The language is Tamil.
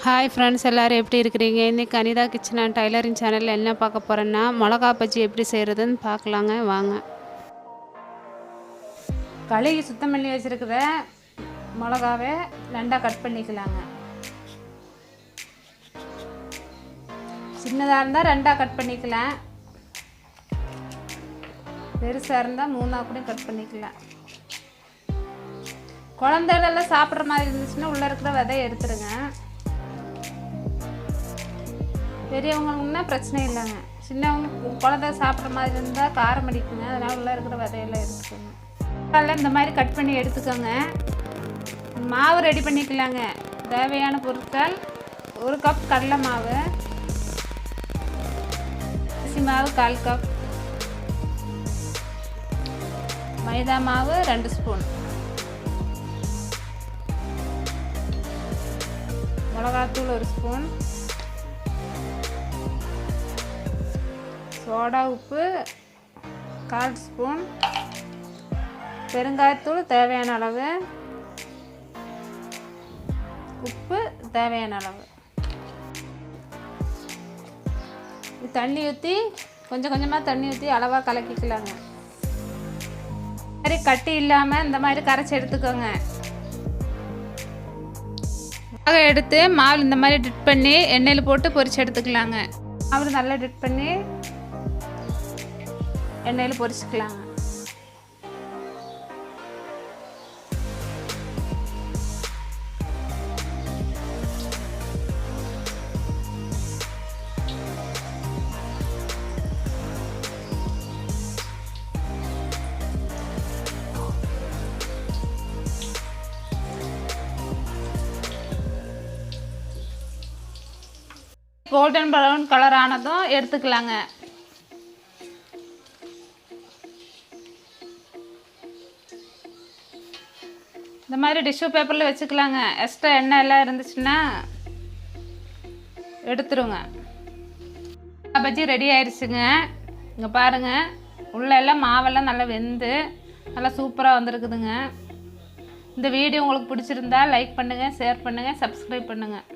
ஹாய் ஃப்ரெண்ட்ஸ், எல்லோரும் எப்படி இருக்கிறீங்க? இன்றைக்கி அனிதா கிச்சன் அண்ட் டைலரிங் சேனலில் என்ன பார்க்க போகிறேன்னா, மிளகா பஜ்ஜி எப்படி செய்கிறதுன்னு பார்க்கலாங்க. வாங்க. கழுவி சுத்தம் பண்ணி வச்சுருக்கிற மிளகாவை ரெண்டாக கட் பண்ணிக்கலாங்க. சின்னதாக இருந்தால் ரெண்டாக கட் பண்ணிக்கலாம், பெருசாக இருந்தால் மூணாக கூட கட் பண்ணிக்கலாம். குழந்தைகளெல்லாம் சாப்பிட்ற மாதிரி இருந்துச்சுன்னா உள்ளே இருக்கிற விதையை எடுத்துருங்க. பெரியவங்கன்னா பிரச்சனை இல்லைங்க. சின்னவங்க குழந்தை சாப்பிட்ற மாதிரி இருந்தால் காரம் அடிக்குங்க, அதனால் உள்ளே இருக்கிற விதையெல்லாம் எடுத்துக்கோங்க. அதெல்லாம் இந்த மாதிரி கட் பண்ணி எடுத்துக்கோங்க. மாவு ரெடி பண்ணிக்கலாங்க. தேவையான பொருட்கள்: 1 கப் கடலை மாவு, அரிசி மாவு 1/4 கப், மைதா மாவு 2 ஸ்பூன், மிளகாத்தூள் 1 ஸ்பூன், சோடா உப்பு 1/4 ஸ்பூன், பெருங்காயத்தூள் தேவையான அளவு, உப்பு தேவையான அளவு. தண்ணி ஊற்றி கொஞ்சம் கொஞ்சமாக தண்ணி ஊற்றி அளவாக கலக்கிக்கலாங்க. இந்த மாதிரி கட்டி இல்லாமல் இந்த மாதிரி கரைச்சி எடுத்துக்கோங்க. மாவை எடுத்து மாவில் இந்த மாதிரி டிப் பண்ணி எண்ணெயில் போட்டு பொரிச்சு எடுத்துக்கலாங்க. மாவு நல்லா டிப் பண்ணி எண்ணெயில் பொரிச்சுக்கலாங்க. கோல்டன் ப்ரௌன் கலர் ஆனதும் எடுத்துக்கலாங்க. இந்த மாதிரி டிஷ்யூ பேப்பரில் வச்சுக்கலாங்க. எக்ஸ்ட்ரா எண்ணெய் எல்லாம் இருந்துச்சுன்னா எடுத்துருங்க. பஜ்ஜி ரெடி ஆயிடுச்சுங்க. இங்கே பாருங்கள், உள்ளே எல்லாம் மாவெல்லாம் நல்லா வெந்து நல்லா சூப்பராக வந்திருக்குதுங்க. இந்த வீடியோ உங்களுக்கு பிடிச்சிருந்தா லைக் பண்ணுங்கள், ஷேர் பண்ணுங்கள், சப்ஸ்கிரைப் பண்ணுங்கள்.